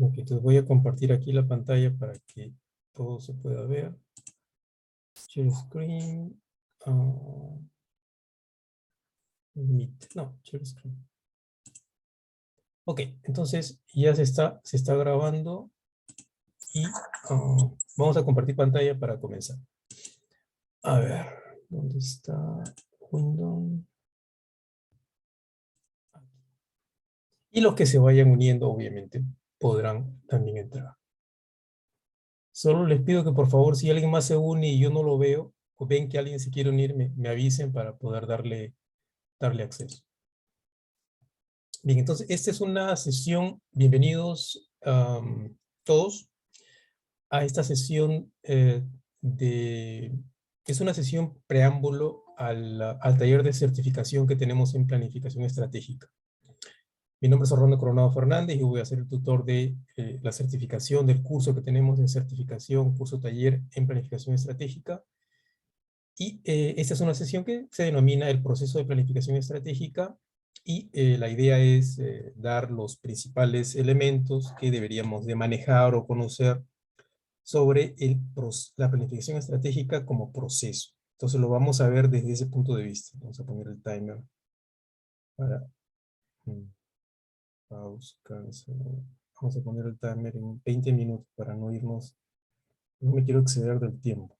Ok, entonces voy a compartir aquí la pantalla para que todo se pueda ver. Share screen. Meet. No, share screen. Ok, entonces ya se está grabando y vamos a compartir pantalla para comenzar. A ver, ¿dónde está Windows? Y los que se vayan uniendo, obviamente, podrán también entrar. Solo les pido que por favor, si alguien más se une y yo no lo veo, o ven que alguien se quiere unir, me avisen para poder darle acceso. Bien, entonces esta es una sesión, bienvenidos todos a esta sesión es una sesión preámbulo al taller de certificación que tenemos en planificación estratégica. Mi nombre es Orlando Coronado Fernández y voy a ser el tutor de la certificación del curso que tenemos en certificación, curso taller en planificación estratégica. Y esta es una sesión que se denomina el proceso de planificación estratégica y la idea es dar los principales elementos que deberíamos de manejar o conocer sobre la planificación estratégica como proceso. Entonces lo vamos a ver desde ese punto de vista. Vamos a poner el timer para pause, cancel. Vamos a poner el timer en 20 minutos para no irnos, no me quiero exceder del tiempo.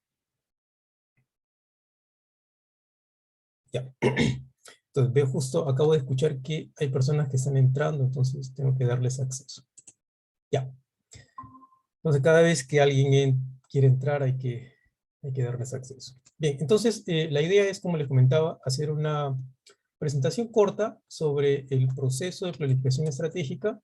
Ya. Entonces veo justo, acabo de escuchar que hay personas que están entrando, entonces tengo que darles acceso. Ya. Entonces cada vez que alguien quiere entrar hay que darles acceso. Bien, entonces la idea es, como les comentaba, hacer una presentación corta sobre el proceso de planificación estratégica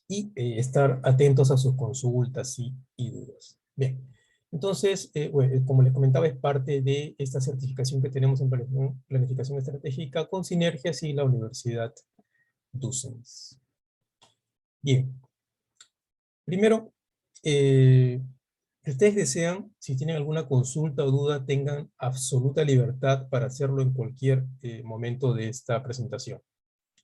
y estar atentos a sus consultas y dudas. Bien, entonces, bueno, como les comentaba, es parte de esta certificación que tenemos en planificación estratégica con Sinergias y la Universidad Docens. Bien, primero, si ustedes desean, si tienen alguna consulta o duda, tengan absoluta libertad para hacerlo en cualquier momento de esta presentación,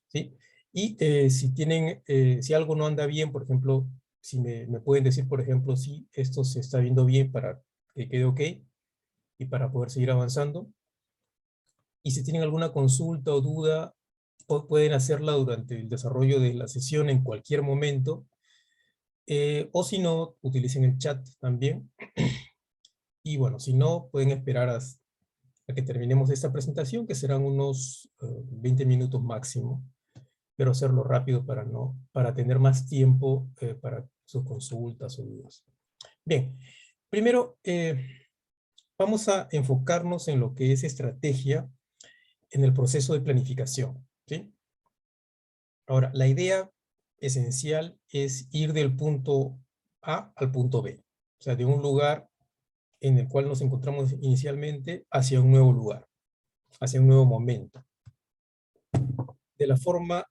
¿sí? Y si tienen, si algo no anda bien, por ejemplo, si me pueden decir, por ejemplo, si esto se está viendo bien para que quede ok y para poder seguir avanzando. Y si tienen alguna consulta o duda, pueden hacerla durante el desarrollo de la sesión en cualquier momento. O si no, utilicen el chat también. Y bueno, si no, pueden esperar a que terminemos esta presentación, que serán unos 20 minutos máximo, pero hacerlo rápido para tener más tiempo para sus consultas o dudas. Bien, primero vamos a enfocarnos en lo que es estrategia en el proceso de planificación, ¿sí? Ahora, la idea esencial es ir del punto A al punto B, o sea, de un lugar en el cual nos encontramos inicialmente hacia un nuevo lugar, hacia un nuevo momento, de la forma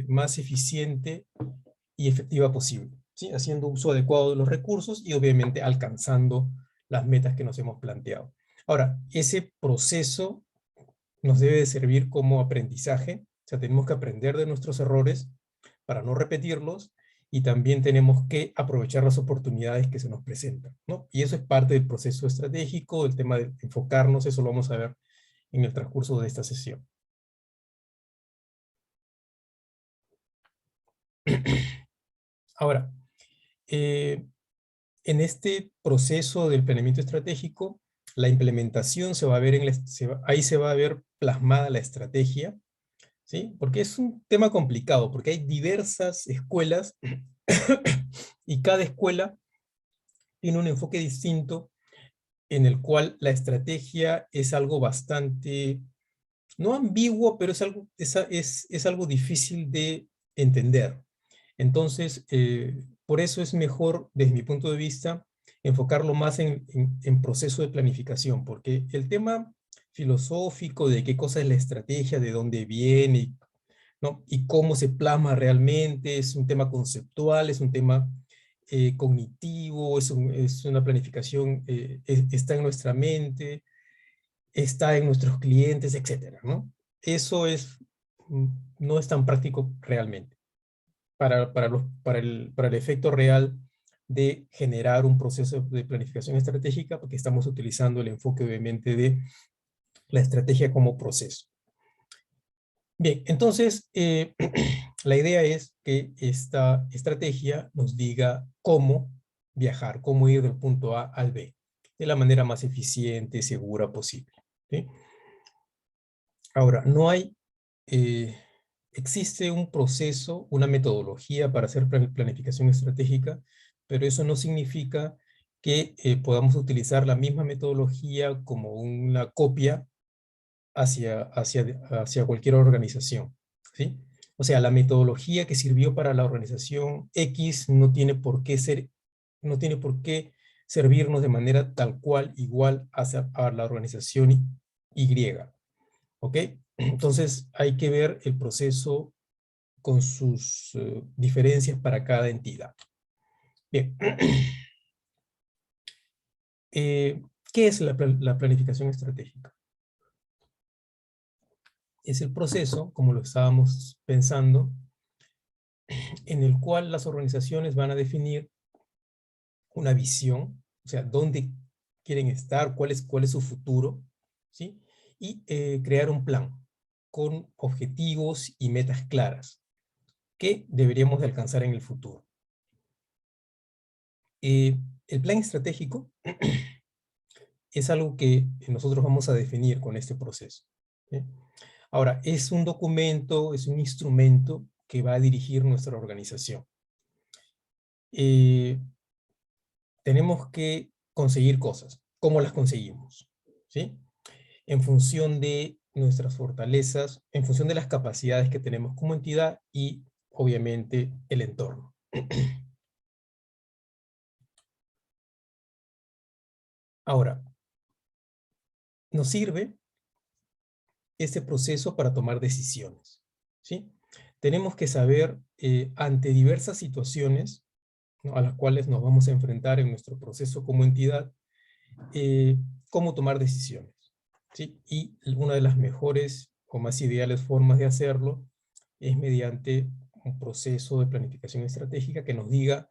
más eficiente y efectiva posible, ¿sí? Haciendo uso adecuado de los recursos y obviamente alcanzando las metas que nos hemos planteado. Ahora, ese proceso nos debe de servir como aprendizaje, o sea, tenemos que aprender de nuestros errores para no repetirlos, y también tenemos que aprovechar las oportunidades que se nos presentan, ¿no? Y eso es parte del proceso estratégico, el tema de enfocarnos, eso lo vamos a ver en el transcurso de esta sesión. Ahora, en este proceso del planeamiento estratégico, la implementación se va a ver, ahí se va a ver plasmada la estrategia, ¿sí? Porque es un tema complicado, porque hay diversas escuelas y cada escuela tiene un enfoque distinto en el cual la estrategia es algo bastante, no ambiguo, pero es algo difícil de entender. Entonces, por eso es mejor, desde mi punto de vista, enfocarlo más en proceso de planificación, porque el tema filosófico de qué cosa es la estrategia, de dónde viene, ¿no? Y cómo se plasma realmente, es un tema conceptual, es un tema cognitivo, es una planificación, está en nuestra mente, está en nuestros clientes, etcétera, ¿no? Eso es no es tan práctico realmente para el efecto real de generar un proceso de planificación estratégica, porque estamos utilizando el enfoque obviamente de la estrategia como proceso. Bien, entonces la idea es que esta estrategia nos diga cómo viajar, cómo ir del punto A al B, de la manera más eficiente, segura posible. ¿Sí? Ahora, no hay, existe un proceso, una metodología para hacer planificación estratégica, pero eso no significa que podamos utilizar la misma metodología como una copia hacia cualquier organización, ¿sí? O sea, la metodología que sirvió para la organización X no tiene por qué servirnos de manera tal cual, igual a la organización Y, ¿ok? Entonces hay que ver el proceso con sus diferencias para cada entidad. Bien. ¿Qué es la planificación estratégica? Es el proceso, como lo estábamos pensando, en el cual las organizaciones van a definir una visión, o sea, dónde quieren estar, cuál es su futuro, ¿sí? Y crear un plan con objetivos y metas claras que deberíamos de alcanzar en el futuro. El plan estratégico es algo que nosotros vamos a definir con este proceso, ¿sí? Ahora, es un documento, es un instrumento que va a dirigir nuestra organización. Tenemos que conseguir cosas. ¿Cómo las conseguimos? ¿Sí? En función de nuestras fortalezas, en función de las capacidades que tenemos como entidad y, obviamente, el entorno. Ahora, nos sirve este proceso para tomar decisiones, ¿sí? Tenemos que saber, ante diversas situaciones, ¿no?, a las cuales nos vamos a enfrentar en nuestro proceso como entidad, cómo tomar decisiones, ¿sí? Y una de las mejores o más ideales formas de hacerlo es mediante un proceso de planificación estratégica que nos diga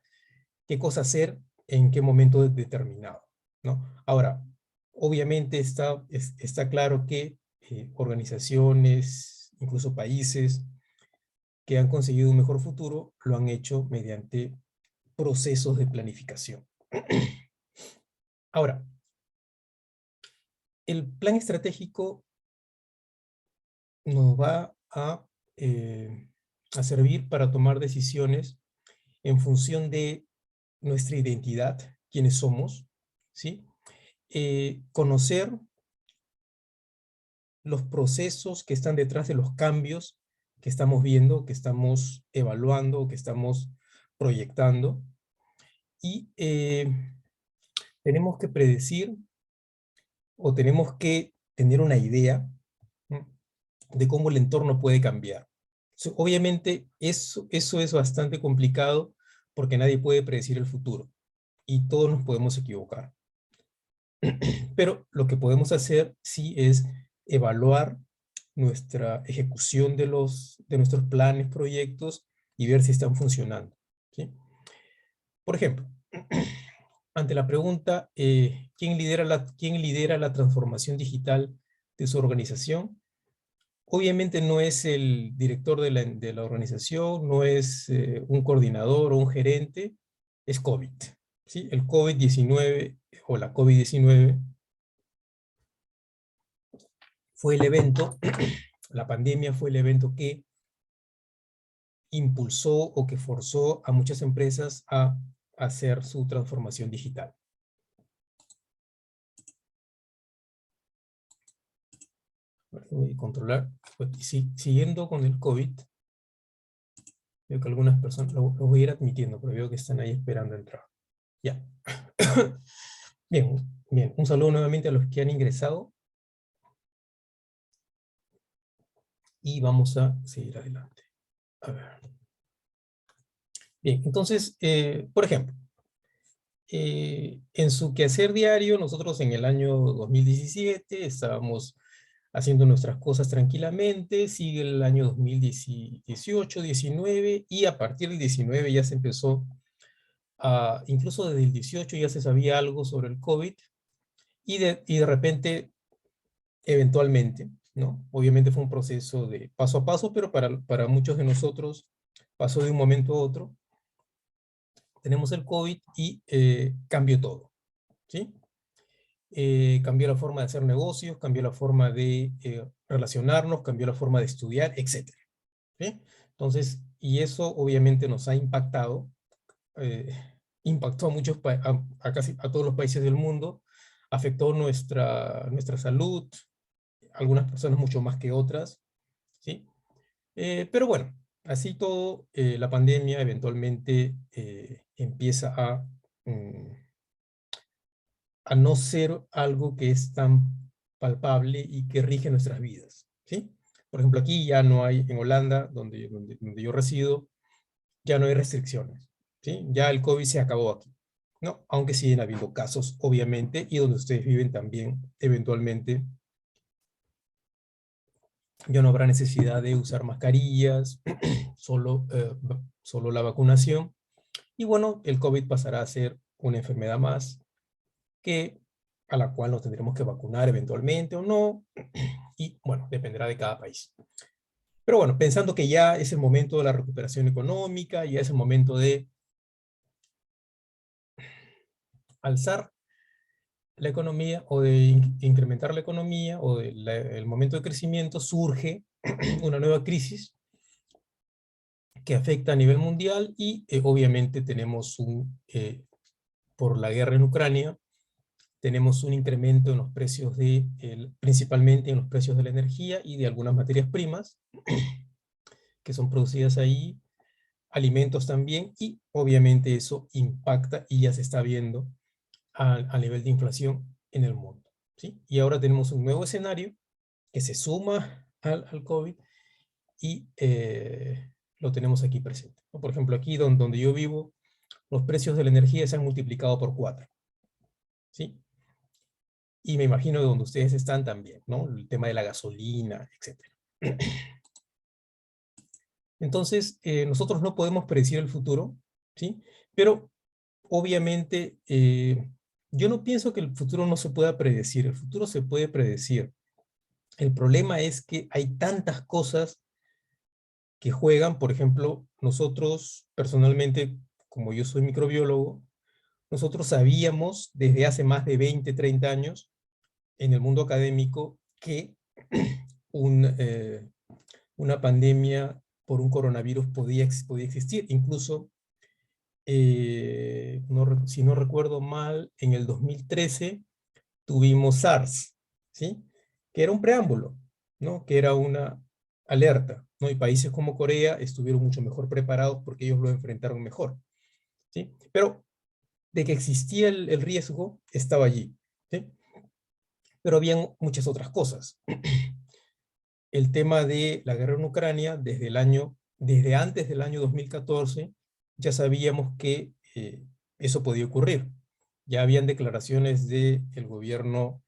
qué cosa hacer en qué momento determinado, ¿no? Ahora, obviamente está claro que organizaciones, incluso países que han conseguido un mejor futuro, lo han hecho mediante procesos de planificación. Ahora, el plan estratégico nos va a servir para tomar decisiones en función de nuestra identidad, quiénes somos, ¿sí? Conocer los procesos que están detrás de los cambios que estamos viendo, que estamos evaluando, que estamos proyectando, y tenemos que predecir o tenemos que tener una idea, ¿no?, de cómo el entorno puede cambiar. Obviamente eso es bastante complicado porque nadie puede predecir el futuro y todos nos podemos equivocar. Pero lo que podemos hacer sí es evaluar nuestra ejecución de nuestros planes, proyectos y ver si están funcionando, ¿sí? Por ejemplo, ante la pregunta, ¿quién lidera la transformación digital de su organización? Obviamente no es el director de la organización, no es un coordinador o un gerente, es COVID, ¿sí? El COVID-19 o la COVID-19 fue el evento, la pandemia fue el evento que impulsó o que forzó a muchas empresas a hacer su transformación digital. Voy a controlar, pues, siguiendo con el COVID, veo que algunas personas, lo voy a ir admitiendo, pero veo que están ahí esperando entrar. Ya. Bien, bien, un saludo nuevamente a los que han ingresado. Y vamos a seguir adelante. A ver. Bien, entonces, por ejemplo, en su quehacer diario, nosotros en el año 2017 estábamos haciendo nuestras cosas tranquilamente. Sigue el año 2018, 19, y a partir del 19 ya se empezó incluso desde el 18 ya se sabía algo sobre el COVID, y de repente, eventualmente, ¿no? Obviamente fue un proceso de paso a paso, pero para muchos de nosotros pasó de un momento a otro. Tenemos el COVID y cambió todo, ¿sí? Cambió la forma de hacer negocios, cambió la forma de relacionarnos, cambió la forma de estudiar, etcétera, ¿sí? Entonces, y eso obviamente nos ha impactado, eh, impactó a muchos, a casi a todos los países del mundo, afectó nuestra salud, algunas personas mucho más que otras, ¿sí? Pero bueno, así todo, la pandemia eventualmente empieza mm, a no ser algo que es tan palpable y que rige nuestras vidas, ¿sí? Por ejemplo, aquí ya no hay, en Holanda, donde yo resido, ya no hay restricciones, ¿sí? Ya el COVID se acabó aquí, ¿no? Aunque siguen habiendo casos, obviamente, y donde ustedes viven también, eventualmente, ya no habrá necesidad de usar mascarillas, solo la vacunación, y bueno, el COVID pasará a ser una enfermedad más, que, a la cual nos tendremos que vacunar eventualmente o no, y bueno, dependerá de cada país. Pero bueno, pensando que ya es el momento de la recuperación económica, ya es el momento de alzar la economía o de incrementar la economía o el momento de crecimiento, surge una nueva crisis que afecta a nivel mundial y obviamente tenemos por la guerra en Ucrania, tenemos un incremento en los precios principalmente en los precios de la energía y de algunas materias primas que son producidas ahí, alimentos también, y obviamente eso impacta y ya se está viendo a nivel de inflación en el mundo, ¿sí? Y ahora tenemos un nuevo escenario que se suma al COVID y lo tenemos aquí presente, ¿no? Por ejemplo, aquí donde yo vivo, los precios de la energía se han multiplicado por 4, ¿sí? Y me imagino de donde ustedes están también, ¿no? El tema de la gasolina, etcétera. Entonces, nosotros no podemos predecir el futuro, ¿sí? Pero obviamente, yo no pienso que el futuro no se pueda predecir, el futuro se puede predecir. El problema es que hay tantas cosas que juegan. Por ejemplo, nosotros personalmente, como yo soy microbiólogo, nosotros sabíamos desde hace más de 20, 30 años en el mundo académico que un, una pandemia por un coronavirus podía existir. Incluso, si no recuerdo mal, en el 2013 tuvimos SARS, ¿sí? Que era un preámbulo, ¿no? Que era una alerta, ¿no? Y países como Corea estuvieron mucho mejor preparados porque ellos lo enfrentaron mejor, ¿sí? Pero de que existía el riesgo, estaba allí, ¿sí? Pero habían muchas otras cosas. El tema de la guerra en Ucrania, desde antes del año 2014, ya sabíamos que eso podía ocurrir. Ya habían declaraciones del gobierno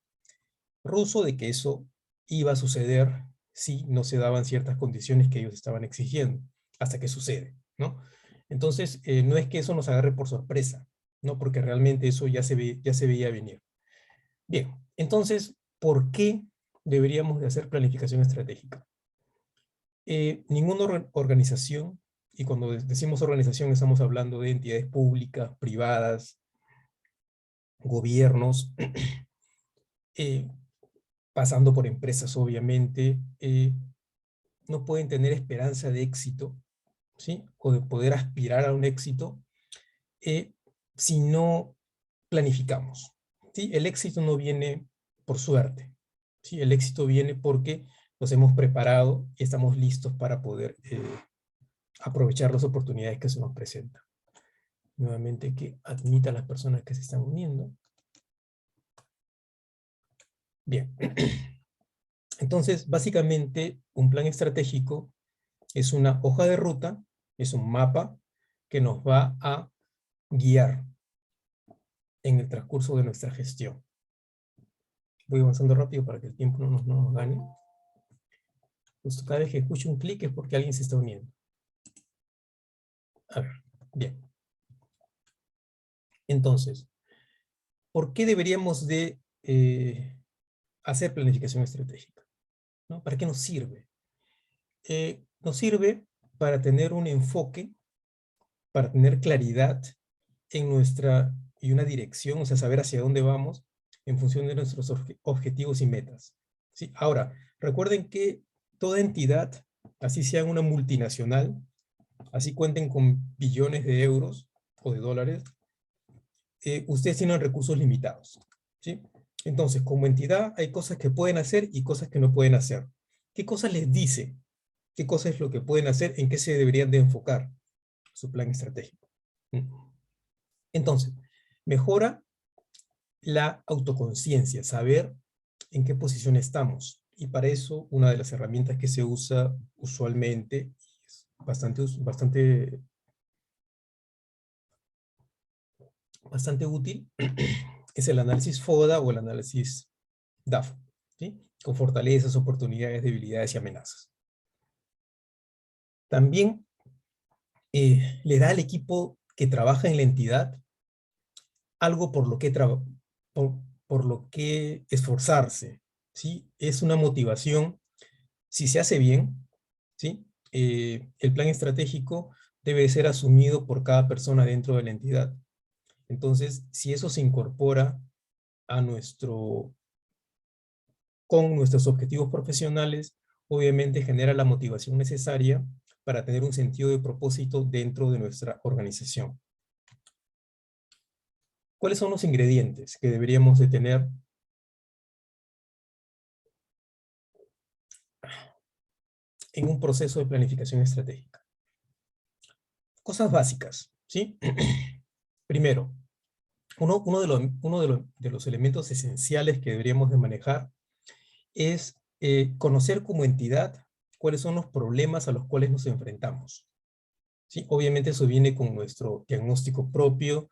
ruso de que eso iba a suceder si no se daban ciertas condiciones que ellos estaban exigiendo, hasta que sucede, ¿no? Entonces, no es que eso nos agarre por sorpresa, ¿no? Porque realmente eso ya se veía venir. Bien, entonces, ¿por qué deberíamos de hacer planificación estratégica? Ninguna organización, y cuando decimos organización estamos hablando de entidades públicas, privadas, gobiernos, eh, pasando por empresas obviamente, no pueden tener esperanza de éxito, ¿sí? O de poder aspirar a un éxito eh, si no planificamos, ¿sí? El éxito no viene por suerte, ¿sí? El éxito viene porque nos hemos preparado y estamos listos para poder aprovechar las oportunidades que se nos presentan. Nuevamente que admita a las personas que se están uniendo. Bien. Entonces, básicamente, un plan estratégico es una hoja de ruta, es un mapa que nos va a guiar en el transcurso de nuestra gestión. Voy avanzando rápido para que el tiempo no nos gane. Justo cada vez que escucho un clic es porque alguien se está uniendo. A ver, bien. Entonces, ¿por qué deberíamos de hacer planificación estratégica? ¿No? ¿Para qué nos sirve? Nos sirve para tener un enfoque, para tener claridad en y una dirección, o sea, saber hacia dónde vamos en función de nuestros objetivos y metas. ¿Sí? Ahora, recuerden que toda entidad, así sea una multinacional, así cuenten con billones de euros o de dólares, ustedes tienen recursos limitados. ¿Sí? Entonces, como entidad, hay cosas que pueden hacer y cosas que no pueden hacer. ¿Qué cosas les dice? ¿Qué cosas es lo que pueden hacer? ¿En qué se deberían de enfocar su plan estratégico? Entonces, mejora la autoconciencia, saber en qué posición estamos. Y para eso, una de las herramientas que se usa usualmente, es bastante útil, es el análisis FODA o el análisis DAFO, ¿sí? Con fortalezas, oportunidades, debilidades y amenazas. También le da al equipo que trabaja en la entidad algo por, por lo que esforzarse, ¿sí? Es una motivación, si se hace bien, ¿sí? El plan estratégico debe ser asumido por cada persona dentro de la entidad. Entonces, si eso se incorpora a con nuestros objetivos profesionales, obviamente genera la motivación necesaria para tener un sentido de propósito dentro de nuestra organización. ¿Cuáles son los ingredientes que deberíamos de tener en un proceso de planificación estratégica? Cosas básicas, ¿sí? Primero, uno de los elementos esenciales que deberíamos de manejar es conocer como entidad cuáles son los problemas a los cuales nos enfrentamos. ¿Sí? Obviamente eso viene con nuestro diagnóstico propio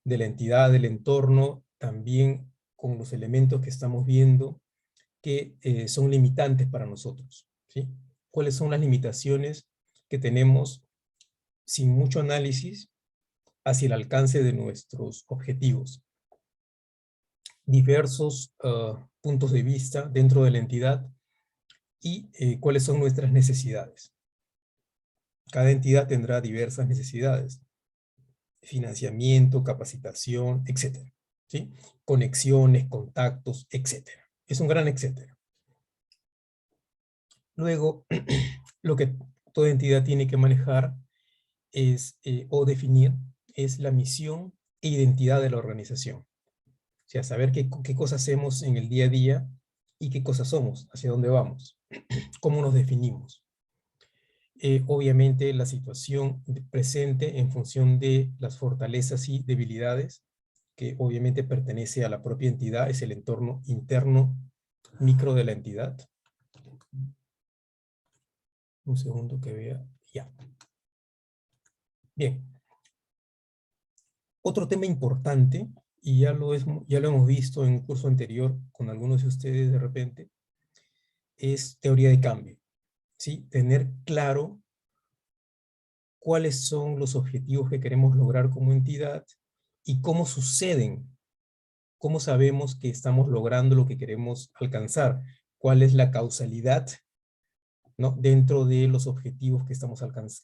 de la entidad, del entorno, también con los elementos que estamos viendo que son limitantes para nosotros. ¿Sí? ¿Cuáles son las limitaciones que tenemos sin mucho análisis hacia el alcance de nuestros objetivos? Diversos puntos de vista dentro de la entidad y cuáles son nuestras necesidades. Cada entidad tendrá diversas necesidades: financiamiento, capacitación, etcétera, ¿sí? Conexiones, contactos, etcétera. Es un gran etcétera. Luego, lo que toda entidad tiene que manejar es, o definir, es la misión e identidad de la organización. O sea, saber qué cosas hacemos en el día a día y qué cosas somos, hacia dónde vamos, cómo nos definimos. Obviamente la situación presente en función de las fortalezas y debilidades, que obviamente pertenece a la propia entidad, es el entorno interno micro de la entidad. Un segundo que vea, ya. Bien. Otro tema importante, y ya lo hemos visto en un curso anterior con algunos de ustedes de repente, es teoría de cambio. ¿Sí? Tener claro cuáles son los objetivos que queremos lograr como entidad y cómo suceden. ¿Cómo sabemos que estamos logrando lo que queremos alcanzar? ¿Cuál es la causalidad, ¿no? Dentro de los objetivos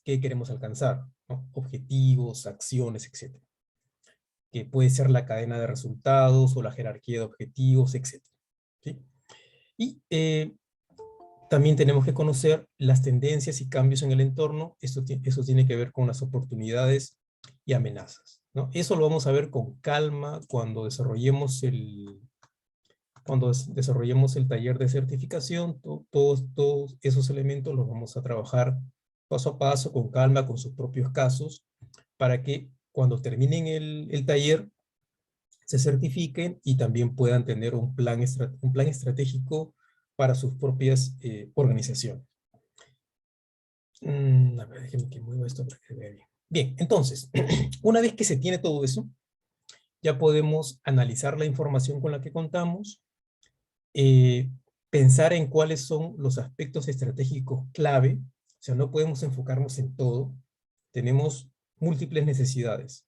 que queremos alcanzar, ¿no? Objetivos, acciones, etcétera. Que puede ser la cadena de resultados o la jerarquía de objetivos, etcétera. ¿Sí? Y también tenemos que conocer las tendencias y cambios en el entorno. Eso tiene que ver con las oportunidades y amenazas, ¿no? Eso lo vamos a ver con calma cuando desarrollemos el taller de certificación. Todos esos elementos los vamos a trabajar paso a paso, con calma, con sus propios casos, para que cuando terminen el taller se certifiquen y también puedan tener un plan estratégico para sus propias organizaciones. A ver, déjenme que mueva esto para que se vea bien. Bien, entonces, una vez que se tiene todo eso, ya podemos analizar la información con la que contamos pensar en cuáles son los aspectos estratégicos clave. O sea, no podemos enfocarnos en todo. Tenemos múltiples necesidades.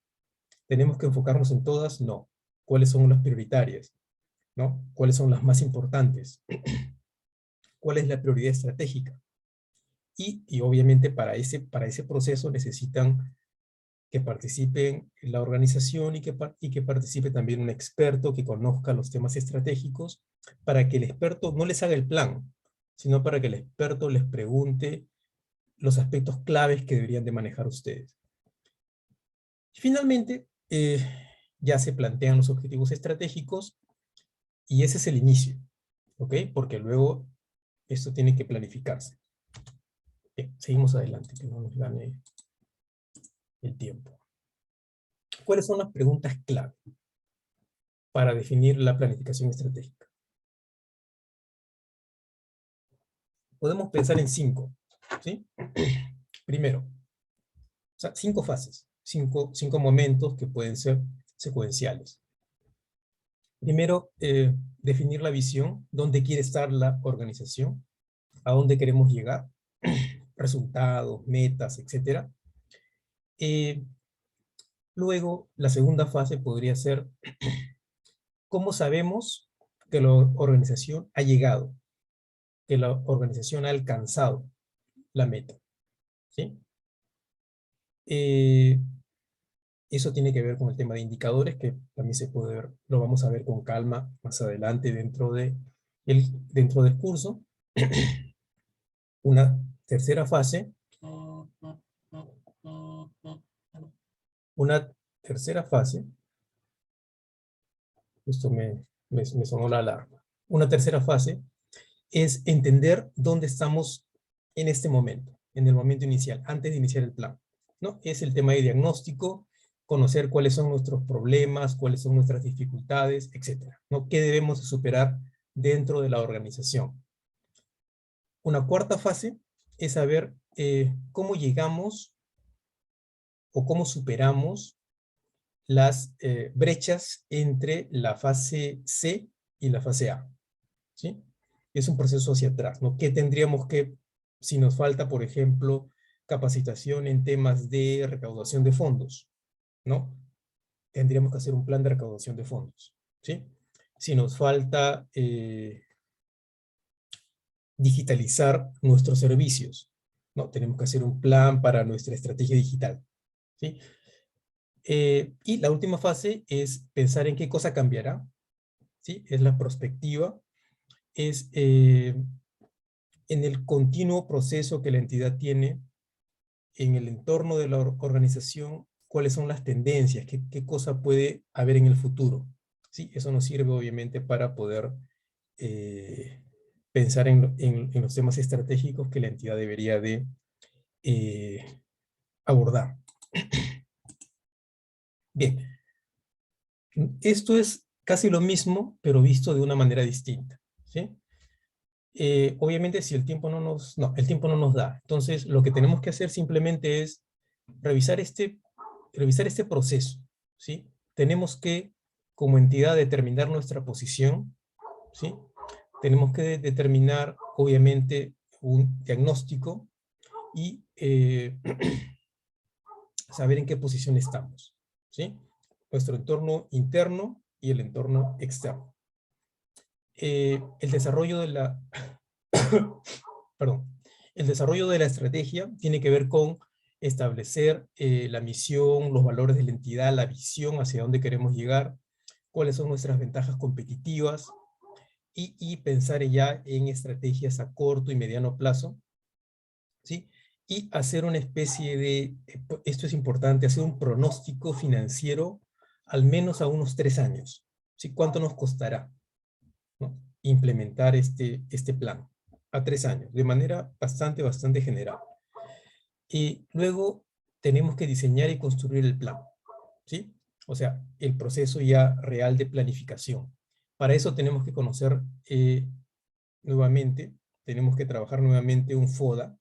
¿Tenemos que enfocarnos en todas? No. ¿Cuáles son las prioritarias? ¿No? ¿Cuáles son las más importantes? ¿Cuál es la prioridad estratégica? Y obviamente para ese proceso necesitan que participen en la organización y que participe también un experto que conozca los temas estratégicos, para que el experto no les haga el plan, sino para que el experto les pregunte los aspectos claves que deberían de manejar ustedes. Y finalmente, ya se plantean los objetivos estratégicos y ese es el inicio, ¿ok? Porque luego esto tiene que planificarse. Bien, seguimos adelante, que no nos gane el tiempo. ¿Cuáles son las preguntas clave para definir la planificación estratégica? Podemos pensar en 5, ¿sí? Primero, o sea, 5 fases, 5 momentos que pueden ser secuenciales. Primero, definir la visión, dónde quiere estar la organización, a dónde queremos llegar, resultados, metas, etc. Luego, la segunda fase podría ser cómo sabemos que la organización ha llegado, que la organización ha alcanzado la meta, ¿sí? Eso tiene que ver con el tema de indicadores, que también se puede ver, lo vamos a ver con calma más adelante dentro del curso. Una tercera fase, justo me sonó la alarma. Una tercera fase es entender dónde estamos en este momento, en el momento inicial, antes de iniciar el plan, ¿no? Es el tema de diagnóstico, conocer cuáles son nuestros problemas, cuáles son nuestras dificultades, etcétera, ¿no? ¿Qué debemos de superar dentro de la organización? Una cuarta fase es saber cómo llegamos o cómo superamos las brechas entre la fase C y la fase A, ¿sí? Es un proceso hacia atrás, ¿no? ¿Qué tendríamos que, si nos falta, por ejemplo, capacitación en temas de recaudación de fondos, ¿no? Tendríamos que hacer un plan de recaudación de fondos, ¿sí? Si nos falta digitalizar nuestros servicios, ¿no? Tenemos que hacer un plan para nuestra estrategia digital, ¿sí? Y la última fase es pensar en qué cosa cambiará, ¿sí? Es la prospectiva, es en el continuo proceso que la entidad tiene en el entorno de la organización, cuáles son las tendencias, qué cosa puede haber en el futuro. ¿Sí? Eso nos sirve obviamente para poder pensar en los temas estratégicos que la entidad debería de abordar. Bien, esto es casi lo mismo, pero visto de una manera distinta, ¿sí? Obviamente si el tiempo el tiempo no nos da. Entonces lo que tenemos que hacer simplemente es revisar este proceso, ¿sí? Tenemos que, como entidad, determinar nuestra posición, ¿sí? Tenemos que determinar, obviamente, un diagnóstico y saber en qué posición estamos, ¿sí? Nuestro entorno interno y el entorno externo. El desarrollo de la perdón, el desarrollo de la estrategia tiene que ver con establecer la misión, los valores de la entidad, la visión hacia dónde queremos llegar, cuáles son nuestras ventajas competitivas y pensar ya en estrategias a corto y mediano plazo, ¿sí? Y hacer una especie de, esto es importante, hacer un pronóstico financiero al menos a unos 3 años, ¿sí? ¿Cuánto nos costará, ¿no? Implementar este plan a 3 años, de manera bastante general. Y luego tenemos que diseñar y construir el plan, ¿sí? O sea, el proceso ya real de planificación. Para eso tenemos que conocer nuevamente, tenemos que trabajar nuevamente un FODA,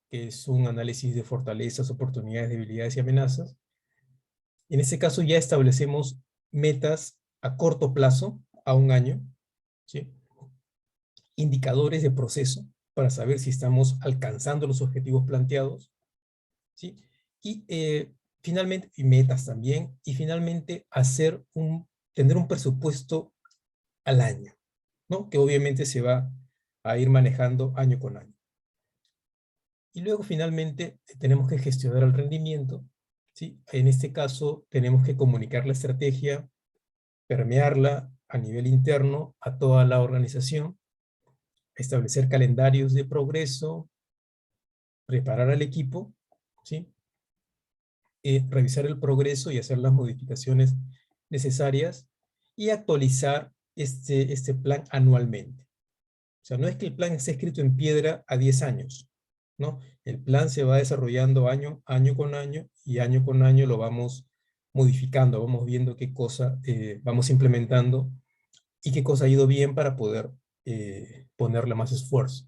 que es un análisis de fortalezas, oportunidades, debilidades y amenazas. En este caso ya establecemos metas a corto plazo, a un año, ¿sí? indicadores de proceso para saber si estamos alcanzando los objetivos planteados, ¿sí? Y finalmente, y metas también, y finalmente tener un presupuesto al año, ¿no? Que obviamente se va a ir manejando año con año. Y luego finalmente tenemos que gestionar el rendimiento, ¿sí? En este caso tenemos que comunicar la estrategia, permearla a nivel interno a toda la organización, establecer calendarios de progreso, preparar al equipo, ¿sí? Revisar el progreso y hacer las modificaciones necesarias y actualizar este plan anualmente. O sea, no es que el plan esté escrito en piedra a 10 años, ¿no? El plan se va desarrollando año con año y año con año lo vamos modificando, vamos viendo qué cosa vamos implementando y qué cosa ha ido bien para poder ponerle más esfuerzo.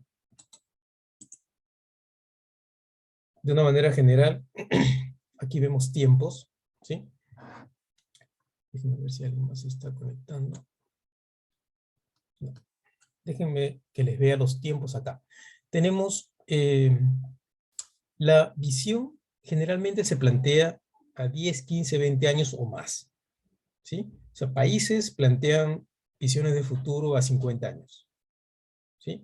De una manera general, aquí vemos tiempos, ¿sí? Déjenme ver si alguien más se está conectando. No. Déjenme que les vea los tiempos acá. Tenemos la visión, generalmente se plantea a 10, 15, 20 años o más, ¿sí? O sea, países plantean visiones de futuro a 50 años, ¿sí?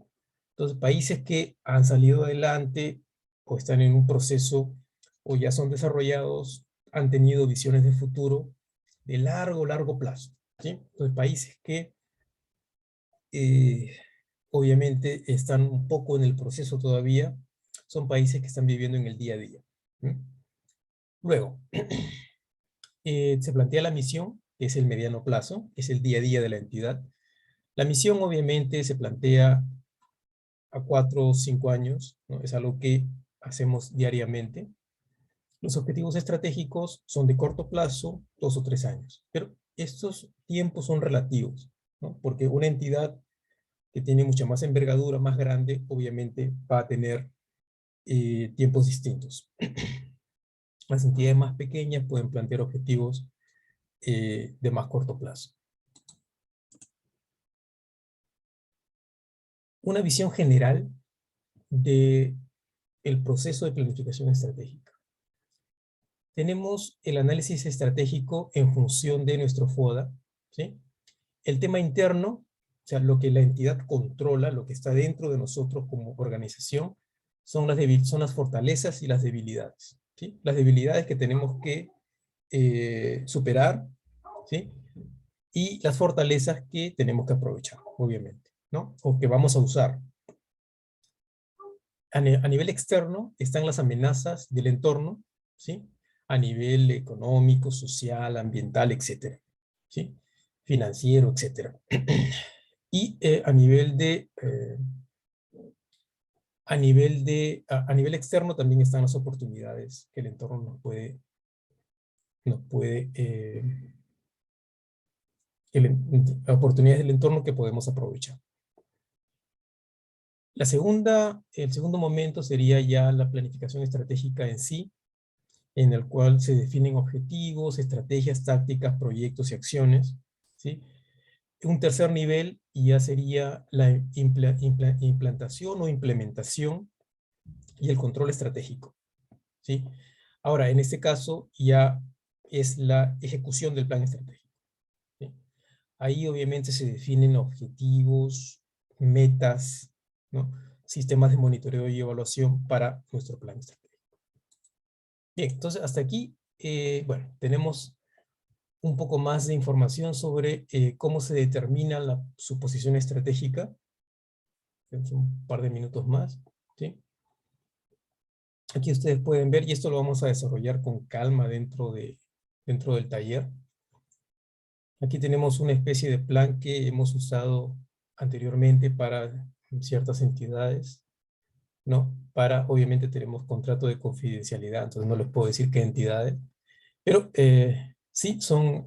Entonces, países que han salido adelante o están en un proceso o ya son desarrollados, han tenido visiones de futuro de largo plazo, ¿sí? Entonces, países que obviamente están un poco en el proceso todavía, son países que están viviendo en el día a día. ¿Sí? Luego, se plantea la misión, que es el mediano plazo, que es el día a día de la entidad. La misión obviamente se plantea a 4 o 5 años, ¿no? Es algo que hacemos diariamente. Los objetivos estratégicos son de corto plazo, 2 o 3 años, pero estos tiempos son relativos, ¿no? Porque una entidad que tiene mucha más envergadura, más grande, obviamente va a tener tiempos distintos. Las entidades más pequeñas pueden plantear objetivos de más corto plazo. Una visión general del proceso de planificación estratégica. Tenemos el análisis estratégico en función de nuestro FODA, ¿sí? El tema interno, o sea, lo que la entidad controla, lo que está dentro de nosotros como organización, son las fortalezas y las debilidades, ¿sí? Las debilidades que tenemos que superar, ¿sí? Y las fortalezas que tenemos que aprovechar, obviamente, ¿no? O que vamos a usar. A nivel externo están las amenazas del entorno, ¿sí? A nivel económico, social, ambiental, etcétera, ¿sí? Financiero, etcétera. Y a nivel externo también están las oportunidades que el entorno oportunidades del entorno que podemos aprovechar. El segundo momento sería ya la planificación estratégica en sí, en el cual se definen objetivos, estrategias, tácticas, proyectos y acciones, ¿sí? Un tercer nivel ya sería la implantación o implementación y el control estratégico, ¿sí? Ahora, en este caso ya es la ejecución del plan estratégico, ¿sí? Ahí obviamente se definen objetivos, metas, ¿no? Sistemas de monitoreo y evaluación para nuestro plan estratégico. Bien, entonces hasta aquí, bueno, tenemos un poco más de información sobre cómo se determina su posición estratégica. Tenemos un par de minutos más, ¿sí? Aquí ustedes pueden ver, y esto lo vamos a desarrollar con calma dentro del taller. Aquí tenemos una especie de plan que hemos usado anteriormente para ciertas entidades, ¿no? Obviamente tenemos contrato de confidencialidad, entonces no les puedo decir qué entidades, pero sí, son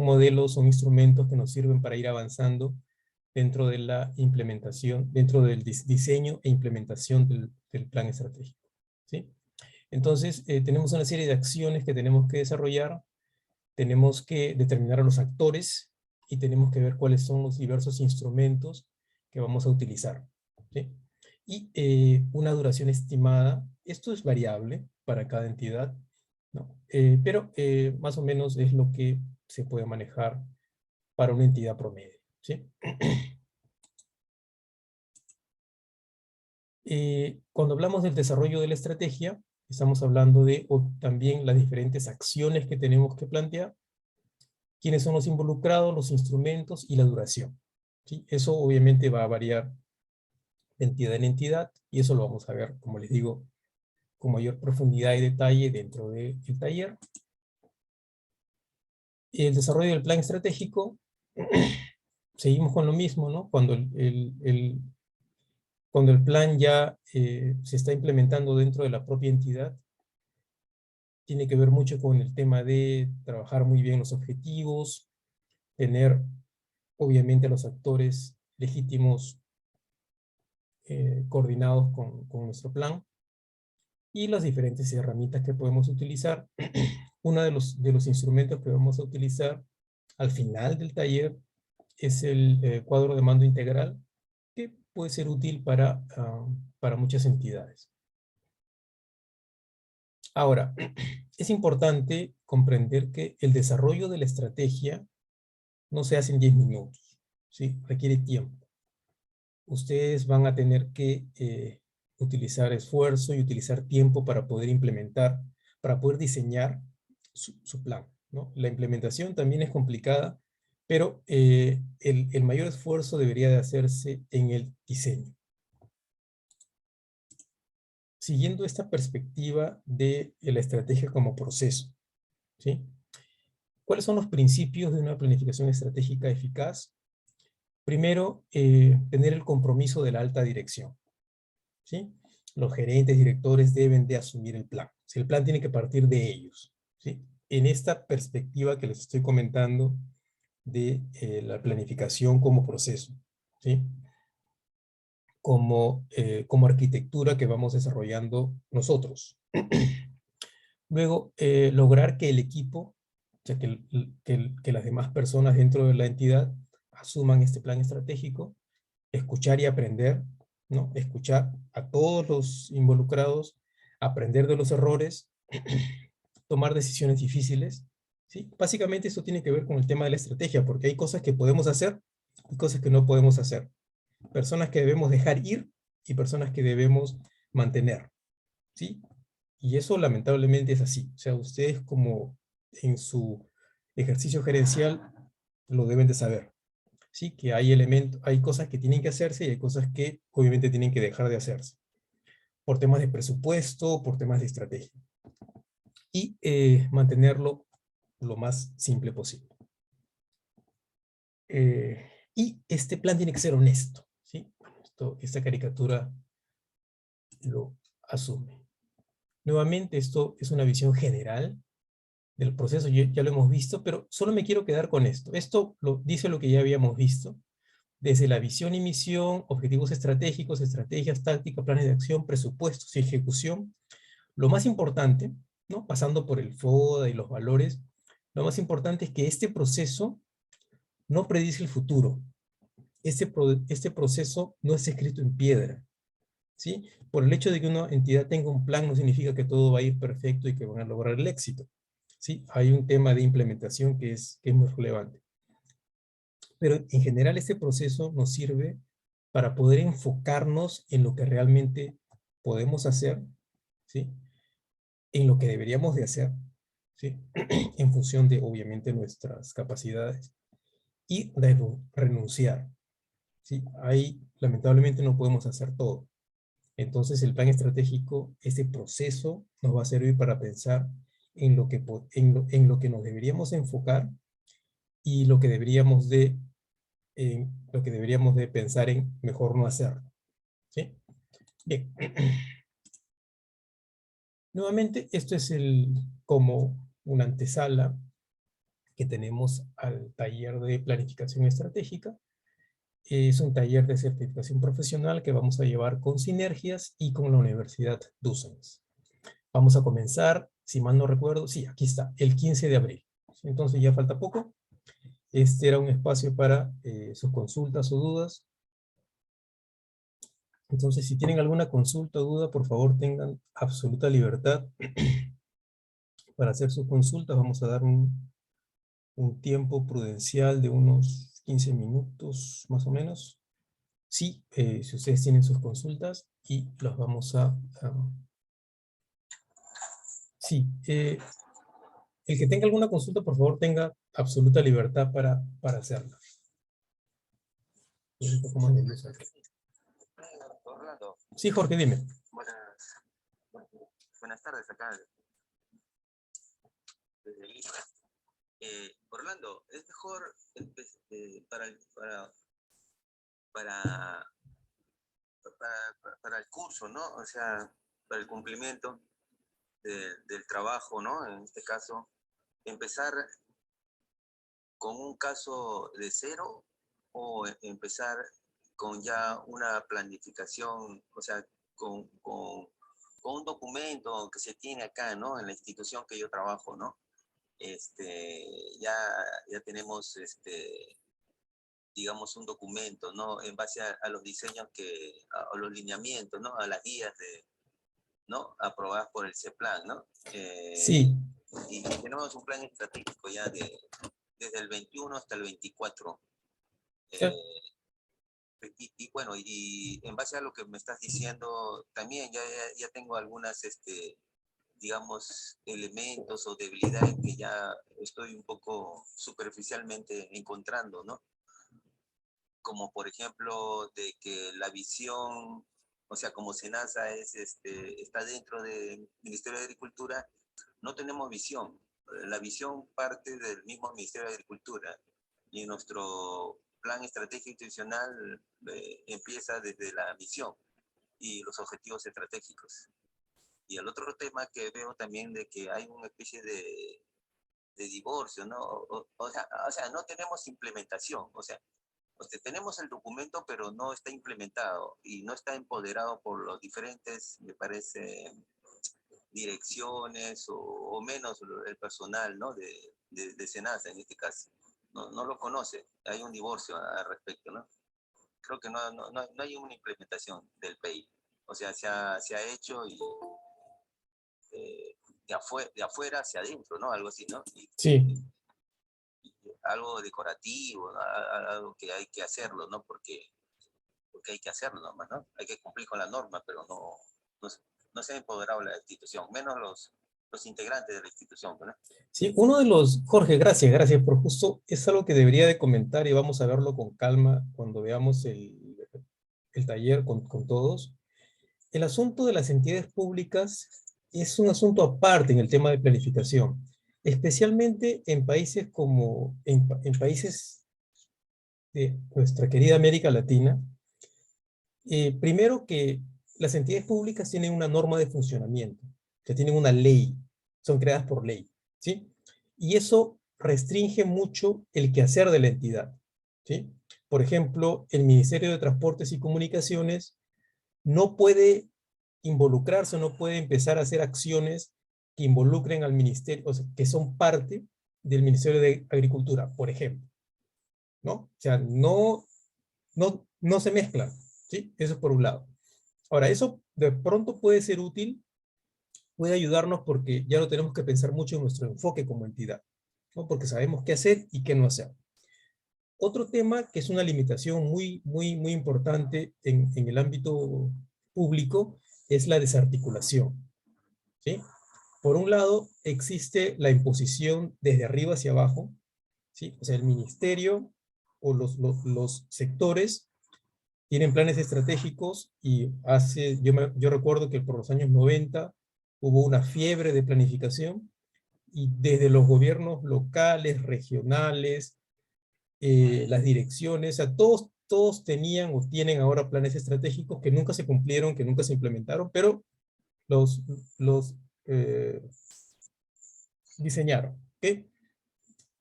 modelos, son instrumentos que nos sirven para ir avanzando dentro de la implementación, dentro del diseño e implementación del plan estratégico, ¿sí? Entonces, tenemos una serie de acciones que tenemos que desarrollar, tenemos que determinar a los actores y tenemos que ver cuáles son los diversos instrumentos que vamos a utilizar, ¿sí? Y una duración estimada, esto es variable para cada entidad, ¿no? Pero más o menos es lo que se puede manejar para una entidad promedio, ¿sí? Cuando hablamos del desarrollo de la estrategia, estamos hablando de también las diferentes acciones que tenemos que plantear, quiénes son los involucrados, los instrumentos y la duración, ¿sí? Eso obviamente va a variar de entidad en entidad, y eso lo vamos a ver, como les digo, con mayor profundidad y detalle dentro del taller. El desarrollo del plan estratégico, seguimos con lo mismo, ¿no? Cuando el plan ya se está implementando dentro de la propia entidad, tiene que ver mucho con el tema de trabajar muy bien los objetivos, tener obviamente a los actores legítimos coordinados con nuestro plan, y las diferentes herramientas que podemos utilizar. Uno de los instrumentos que vamos a utilizar al final del taller es el cuadro de mando integral, que puede ser útil para muchas entidades. Ahora, es importante comprender que el desarrollo de la estrategia no se hace en 10 minutos, ¿sí? Requiere tiempo. Ustedes van a tener que utilizar esfuerzo y utilizar tiempo para poder implementar, para poder diseñar su plan, ¿no? La implementación también es complicada, pero el mayor esfuerzo debería de hacerse en el diseño. Siguiendo esta perspectiva de la estrategia como proceso, ¿sí? ¿Cuáles son los principios de una planificación estratégica eficaz? Primero, tener el compromiso de la alta dirección, ¿sí? Los gerentes, directores deben de asumir el plan. Si el plan tiene que partir de ellos, ¿sí? En esta perspectiva que les estoy comentando de la planificación como proceso, ¿sí? Como arquitectura que vamos desarrollando nosotros. Luego, lograr que el equipo, o sea, que las demás personas dentro de la entidad asuman este plan estratégico, escuchar y aprender, ¿no? Escuchar a todos los involucrados, aprender de los errores, tomar decisiones difíciles, ¿sí? Básicamente eso tiene que ver con el tema de la estrategia, porque hay cosas que podemos hacer y cosas que no podemos hacer. Personas que debemos dejar ir y personas que debemos mantener, ¿sí? Y eso lamentablemente es así. O sea, ustedes como en su ejercicio gerencial lo deben de saber. Sí, que hay elementos, hay cosas que tienen que hacerse y hay cosas que obviamente tienen que dejar de hacerse. Por temas de presupuesto, por temas de estrategia. Y mantenerlo lo más simple posible. Y este plan tiene que ser honesto, ¿sí? Esta caricatura lo asume. Nuevamente, esto es una visión general del proceso, ya lo hemos visto, pero solo me quiero quedar con esto. Esto dice lo que ya habíamos visto, desde la visión y misión, objetivos estratégicos, estrategias, tácticas, planes de acción, presupuestos y ejecución. Lo más importante, ¿no? Pasando por el FODA y los valores, lo más importante es que este proceso no predice el futuro. Este proceso no es escrito en piedra, ¿sí? Por el hecho de que una entidad tenga un plan no significa que todo va a ir perfecto y que van a lograr el éxito, ¿sí? Hay un tema de implementación que es muy relevante. Pero en general este proceso nos sirve para poder enfocarnos en lo que realmente podemos hacer, ¿sí? En lo que deberíamos de hacer, ¿sí? En función de, obviamente, nuestras capacidades, y renunciar, ¿sí? Ahí, lamentablemente, no podemos hacer todo. Entonces, el plan estratégico, este proceso, nos va a servir para pensar en lo que nos deberíamos enfocar y lo que deberíamos de pensar en mejor no hacerlo, ¿sí? Bien. Nuevamente, esto es como una antesala que tenemos al taller de planificación estratégica. Es un taller de certificación profesional que vamos a llevar con Sinergias y con la Universidad Docens. Vamos a comenzar, si mal no recuerdo, sí, aquí está, el 15 de abril. Entonces ya falta poco. Este era un espacio para sus consultas o dudas. Entonces, si tienen alguna consulta o duda, por favor tengan absoluta libertad para hacer sus consultas. Vamos a dar un tiempo prudencial de unos 15 minutos, más o menos. Sí, si ustedes tienen sus consultas y las vamos sí, el que tenga alguna consulta, por favor, tenga absoluta libertad para hacerla. Un poco más de luz acá. Orlando, Sí, Jorge, dime. buenas tardes acá desde Lima. Orlando, es mejor para, para el curso, ¿no? O sea, para el cumplimiento del trabajo, ¿no? En este caso, empezar con un caso de cero o empezar con ya una planificación, o sea, con un documento que se tiene acá, ¿no? En la institución que yo trabajo, ¿no? Ya, ya tenemos, digamos, un documento, ¿no? En base a los diseños a los lineamientos, ¿no? A las guías ¿no? Aprobadas por el CEPLAN, ¿no? Sí. Y tenemos un plan estratégico ya desde el 21 hasta el 24. Y bueno, y en base a lo que me estás diciendo, también ya tengo algunas, digamos, elementos o debilidades que ya estoy un poco superficialmente encontrando, ¿no? Como por ejemplo de que la visión, o sea, como SENASA está dentro del Ministerio de Agricultura, no tenemos visión. La visión parte del mismo Ministerio de Agricultura y nuestro plan estratégico institucional empieza desde la misión y los objetivos estratégicos. Y el otro tema que veo también de que hay una especie de divorcio, ¿no? O sea, no tenemos implementación, o sea, tenemos el documento, pero no está implementado y no está empoderado por los diferentes, me parece, direcciones o menos el personal, ¿no? de SENASA en este caso. No lo conoce, hay un divorcio al respecto, ¿no? Creo que no hay una implementación del PEI. O sea, se ha hecho y de afuera hacia adentro, ¿no? Algo así, ¿no? Sí. Algo decorativo, ¿no? Algo que hay que hacerlo, ¿no? Porque hay que hacerlo nomás, ¿no? Hay que cumplir con la norma, pero no se ha empoderado la institución, menos los integrantes de la institución, ¿no? Sí, uno de los, Jorge, gracias, por justo es algo que debería de comentar y vamos a verlo con calma cuando veamos el taller con todos. El asunto de las entidades públicas es un asunto aparte en el tema de planificación, especialmente en países en países de nuestra querida América Latina. Primero que las entidades públicas tienen una norma de funcionamiento, que tienen una ley, son creadas por ley, ¿sí? Y eso restringe mucho el quehacer de la entidad, ¿sí? Por ejemplo, el Ministerio de Transportes y Comunicaciones no puede involucrarse, no puede empezar a hacer acciones que involucren al ministerio, o sea, que son parte del Ministerio de Agricultura, por ejemplo, ¿no? O sea, no se mezclan, ¿sí? Eso es por un lado. Ahora, eso de pronto puede ser útil, puede ayudarnos porque ya no tenemos que pensar mucho en nuestro enfoque como entidad, ¿no? Porque sabemos qué hacer y qué no hacer. Otro tema que es una limitación muy importante en el ámbito público es la desarticulación, ¿sí? Por un lado, existe la imposición desde arriba hacia abajo, ¿sí? O sea, el ministerio o los sectores tienen planes estratégicos y yo recuerdo que por los años 90 hubo una fiebre de planificación y desde los gobiernos locales, regionales, las direcciones, o sea, todos tenían o tienen ahora planes estratégicos que nunca se cumplieron, que nunca se implementaron, pero los, los diseñaron, ¿ok?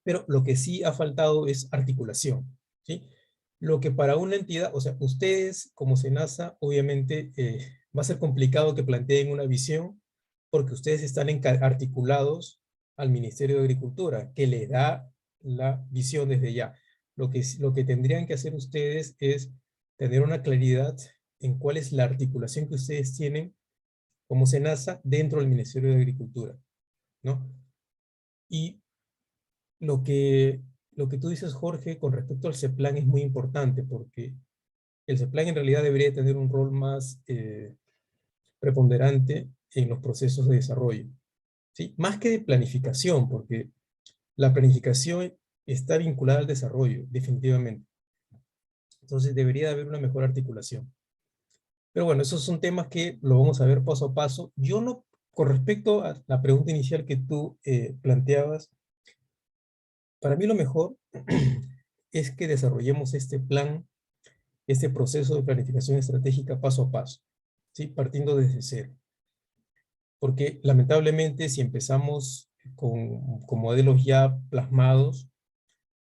Pero lo que sí ha faltado es articulación, ¿sí? Lo que para una entidad, o sea, ustedes como SENASA, obviamente va a ser complicado que planteen una visión porque ustedes están articulados al Ministerio de Agricultura, que le da la visión desde ya. Lo que tendrían que hacer ustedes es tener una claridad en cuál es la articulación que ustedes tienen como SENASA dentro del Ministerio de Agricultura, ¿no? Y lo que, lo que tú dices, Jorge, con respecto al CEPLAN es muy importante, porque el CEPLAN en realidad debería tener un rol más preponderante en los procesos de desarrollo, ¿sí? Más que de planificación, porque la planificación está vinculada al desarrollo, definitivamente. Entonces debería haber una mejor articulación. Pero bueno, esos son temas que lo vamos a ver paso a paso. Yo no, con respecto a la pregunta inicial que tú planteabas, para mí lo mejor es que desarrollemos este plan, este proceso de planificación estratégica paso a paso, ¿sí? Partiendo desde cero. Porque lamentablemente si empezamos con modelos ya plasmados,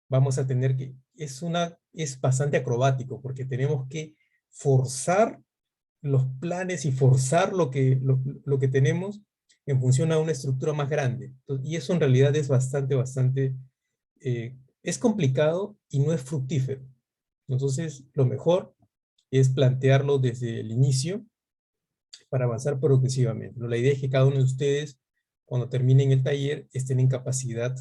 vamos a tener que, es bastante acrobático, porque tenemos que forzar los planes y forzar lo que tenemos en función a una estructura más grande. Entonces, y eso en realidad es bastante, es complicado y no es fructífero. Entonces, lo mejor es plantearlo desde el inicio para avanzar progresivamente. La idea es que cada uno de ustedes, cuando terminen el taller, estén en capacidad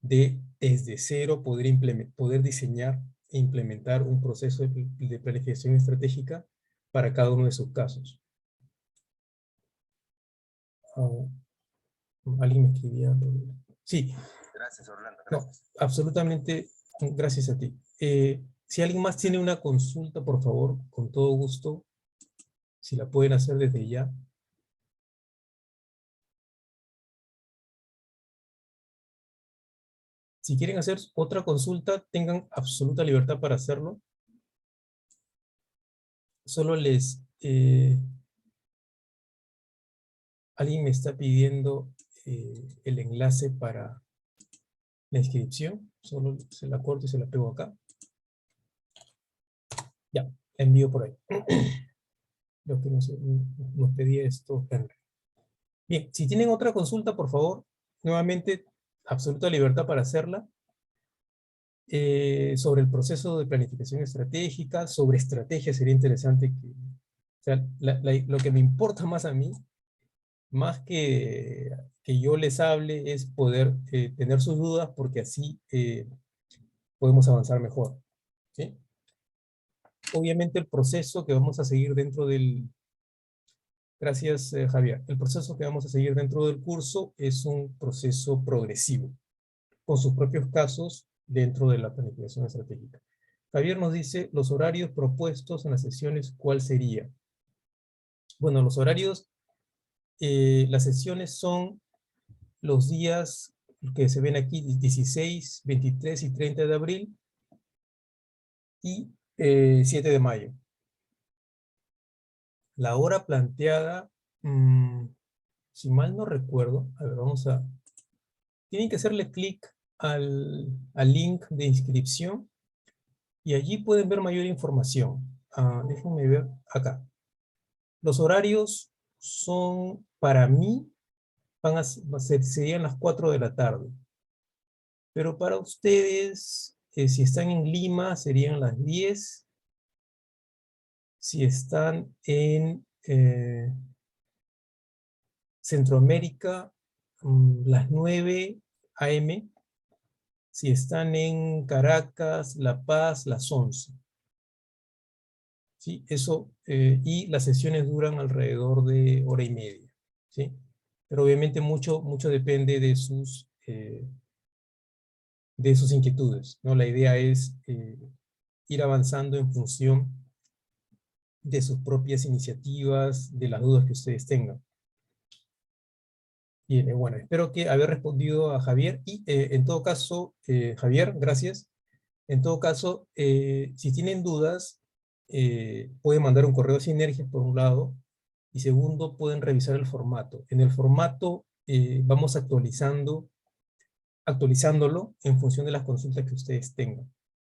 de desde cero poder diseñar e implementar un proceso de planificación estratégica para cada uno de sus casos. Alguien me escribía. Sí. Gracias, Orlando. Gracias. No, absolutamente, gracias a ti. Si alguien más tiene una consulta, por favor, con todo gusto, si la pueden hacer desde ya. Si quieren hacer otra consulta, tengan absoluta libertad para hacerlo. Solo alguien me está pidiendo el enlace para la inscripción. Solo se la corto y se la pego acá. Ya, la envío por ahí. Lo que nos pedía esto, Henry. Bien, si tienen otra consulta, por favor, nuevamente, absoluta libertad para hacerla. Sobre el proceso de planificación estratégica, sobre estrategia, sería interesante que, o sea, lo que me importa más a mí, más que yo les hable, es poder tener sus dudas, porque así podemos avanzar mejor, ¿sí? Obviamente el proceso que vamos a seguir dentro del... Gracias, Javier. El proceso que vamos a seguir dentro del curso es un proceso progresivo, con sus propios casos dentro de la planificación estratégica. Javier nos dice, los horarios propuestos en las sesiones, ¿cuál sería? Bueno, los horarios, las sesiones son los días que se ven aquí, 16, 23 y 30 de abril, y 7 de mayo. La hora planteada, si mal no recuerdo, a ver, tienen que hacerle clic al link de inscripción, y allí pueden ver mayor información. Déjenme ver acá. Los horarios son, para mí, serían las 4 de la tarde. Pero para ustedes, si están en Lima, serían las 10. Si están en Centroamérica, las 9 AM. Si están en Caracas, La Paz, las 11. ¿Sí? Eso, y las sesiones duran alrededor de hora y media, ¿sí? Pero obviamente mucho depende de sus inquietudes, ¿no? La idea es ir avanzando en función de sus propias iniciativas, de las dudas que ustedes tengan. Bien, bueno, espero que haber respondido a Javier, y en todo caso, Javier, gracias. En todo caso, si tienen dudas, pueden mandar un correo a Sinergias por un lado, y segundo, pueden revisar el formato. En el formato vamos actualizándolo en función de las consultas que ustedes tengan.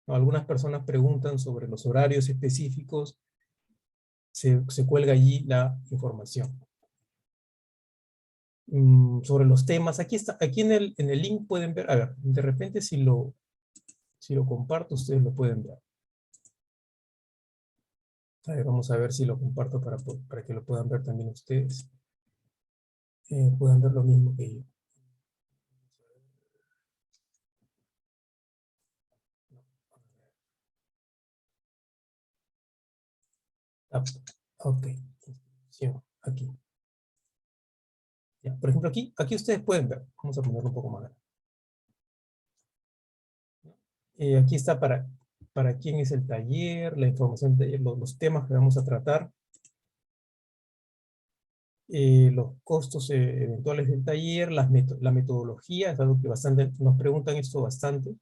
¿No? Algunas personas preguntan sobre los horarios específicos, se cuelga allí la información. Sobre los temas, aquí en el link pueden ver, a ver, de repente si lo comparto, ustedes lo pueden ver. A ver, vamos a ver si lo comparto para que lo puedan ver también ustedes. Puedan ver lo mismo que yo. Ah, ok. Sí, aquí. Ya, por ejemplo, aquí ustedes pueden ver. Vamos a ponerlo un poco más grande. Aquí está para quién es el taller, la información del taller, los temas que vamos a tratar, los costos eventuales del taller, la metodología, es algo que bastante, nos preguntan esto bastante.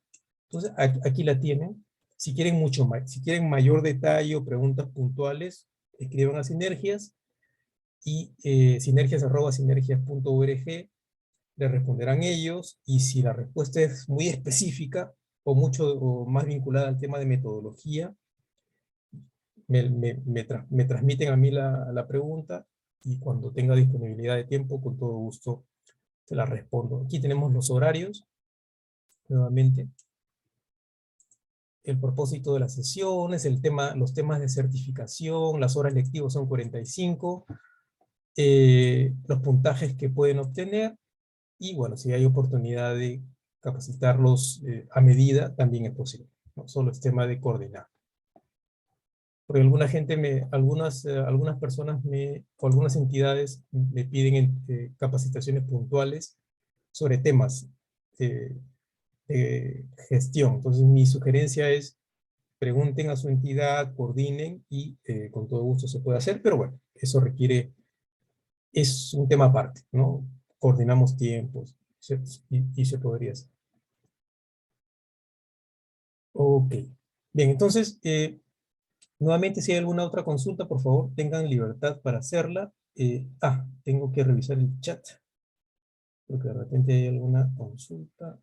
Entonces, aquí la tienen. Si quieren mucho más, si quieren mayor detalle o preguntas puntuales, escriban a Sinergias y sinergias.org, le responderán ellos, y si la respuesta es muy específica o mucho o más vinculada al tema de metodología, me transmiten a mí la pregunta, y cuando tenga disponibilidad de tiempo, con todo gusto se la respondo. Aquí tenemos los horarios, nuevamente. El propósito de las sesiones, los temas de certificación, las horas lectivas son 45, los puntajes que pueden obtener, y bueno, si hay oportunidad de capacitarlos a medida, también es posible. No solo es tema de coordinar. Porque algunas personas o algunas entidades me piden capacitaciones puntuales sobre temas de gestión. Entonces mi sugerencia es: pregunten a su entidad, coordinen, y con todo gusto se puede hacer, pero bueno, eso es un tema aparte, ¿no? Coordinamos tiempos y se podría hacer. Ok. Bien, entonces, nuevamente, si hay alguna otra consulta, por favor, tengan libertad para hacerla. Tengo que revisar el chat, porque de repente hay alguna consulta.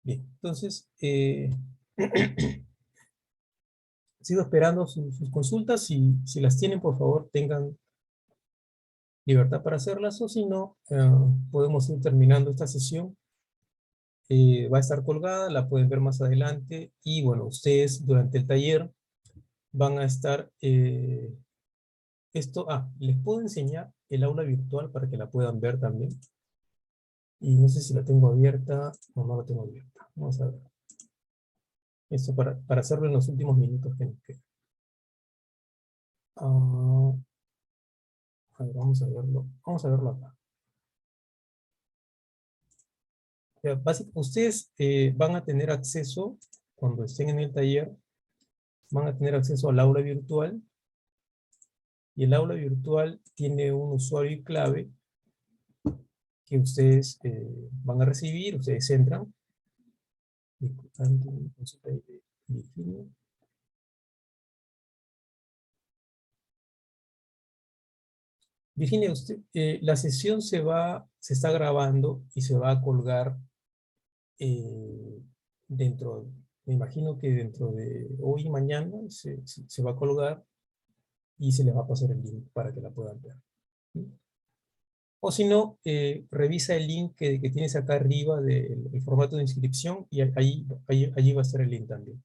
Bien, entonces, sigo esperando sus consultas. Si las tienen, por favor, tengan libertad para hacerlas, o si no, podemos ir terminando esta sesión. Va a estar colgada, la pueden ver más adelante, y bueno, ustedes durante el taller van a estar, les puedo enseñar el aula virtual para que la puedan ver también, y no sé si la tengo abierta, no la tengo abierta, vamos a ver, esto para hacerlo en los últimos minutos que nos quedan. A ver, vamos a verlo acá. Ustedes van a tener acceso, cuando estén en el taller, van a tener acceso al aula virtual, y el aula virtual tiene un usuario y clave que ustedes van a recibir. Ustedes entran. Virginia, la sesión se está grabando y se va a colgar eh, me imagino que dentro de hoy y mañana se va a colgar, y se les va a pasar el link para que la puedan ver. O si no, revisa el link que tienes acá arriba del formato de inscripción, y allí va a estar el link también.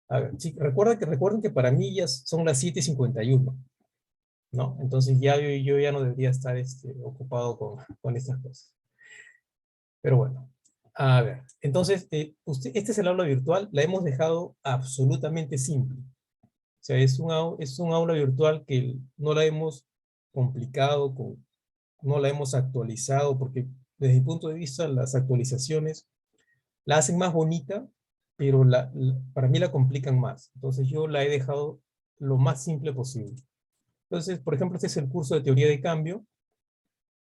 A ver, sí, recuerden que para mí ya son las 7:51, ¿no? Entonces yo ya no debería estar ocupado con estas cosas. Pero bueno, a ver. Entonces, este es el aula virtual. La hemos dejado absolutamente simple. O sea, es un aula virtual que no la hemos complicado, no la hemos actualizado, porque desde mi punto de vista las actualizaciones la hacen más bonita, pero para mí la complican más. Entonces yo la he dejado lo más simple posible. Entonces, por ejemplo, este es el curso de teoría de cambio.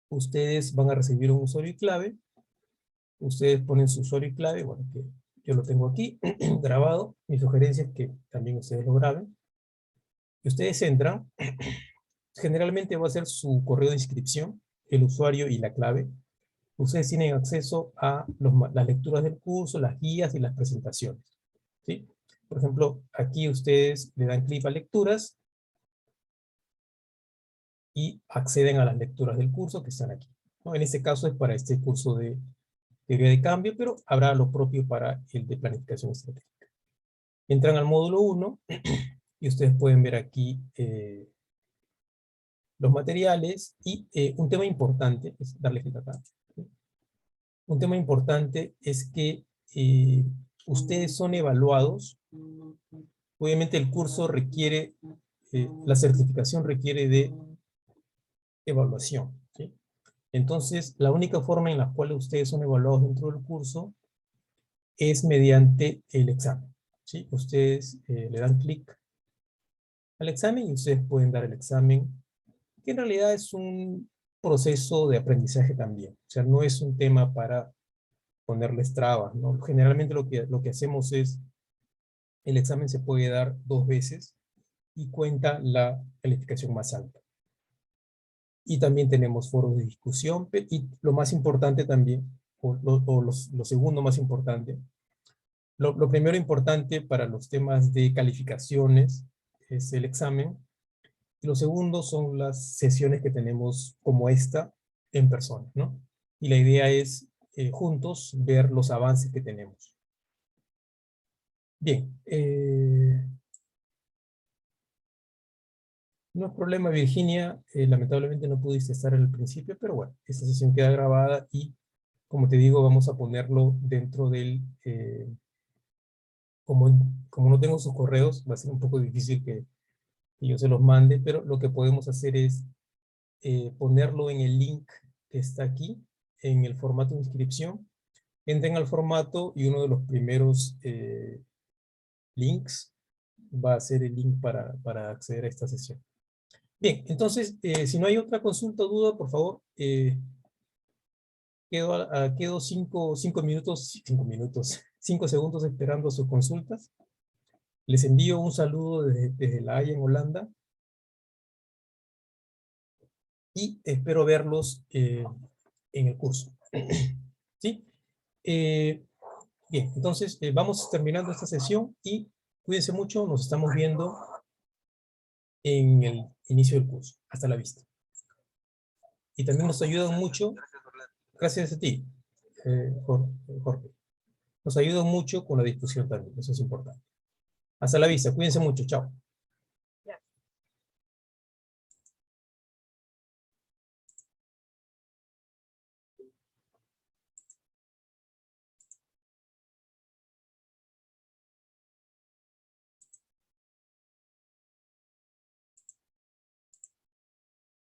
Ustedes van a recibir un usuario y clave. Ustedes ponen su usuario y clave, bueno, que yo lo tengo aquí grabado. Mi sugerencia es que también ustedes lo graben. Y ustedes entran. Generalmente va a ser su correo de inscripción, el usuario y la clave. Ustedes tienen acceso a las lecturas del curso, las guías y las presentaciones, ¿sí? Por ejemplo, aquí ustedes le dan clic a lecturas y acceden a las lecturas del curso que están aquí, ¿no? En este caso es para este curso de teoría de cambio, pero habrá lo propio para el de planificación estratégica. Entran al módulo 1 y ustedes pueden ver aquí los materiales y un tema importante, es darle clic acá. Un tema importante es que ustedes son evaluados. Obviamente el curso requiere, la certificación requiere de evaluación, ¿sí? Entonces, la única forma en la cual ustedes son evaluados dentro del curso es mediante el examen, ¿sí? Ustedes le dan clic al examen y ustedes pueden dar el examen, que en realidad es un proceso de aprendizaje también. O sea, no es un tema para ponerles trabas, ¿no? Generalmente lo que hacemos es, el examen se puede dar 2 veces y cuenta la calificación más alta. Y también tenemos foros de discusión, y lo más importante también, lo segundo más importante, lo primero importante para los temas de calificaciones es el examen, y lo segundo son las sesiones que tenemos como esta en persona, ¿no? Y la idea es juntos ver los avances que tenemos. Bien, no es problema, Virginia, lamentablemente no pudiste estar en el principio, pero bueno, esta sesión queda grabada y, como te digo, vamos a ponerlo dentro del, como no tengo sus correos, va a ser un poco difícil que yo se los mande, pero lo que podemos hacer es ponerlo en el link que está aquí, en el formato de inscripción. Entren al formato y uno de los primeros links va a ser el link para acceder a esta sesión. Bien, entonces, si no hay otra consulta o duda, por favor, quedo 5 segundos esperando sus consultas. Les envío un saludo desde La Haya, en Holanda. Y espero verlos en el curso. ¿Sí? Bien, entonces vamos terminando esta sesión y cuídense mucho, nos estamos viendo en el inicio del curso. Hasta la vista. Y también nos ayudan mucho, gracias a ti, Jorge. Nos ayudan mucho con la discusión también, eso es importante. Hasta la vista, cuídense mucho, chao.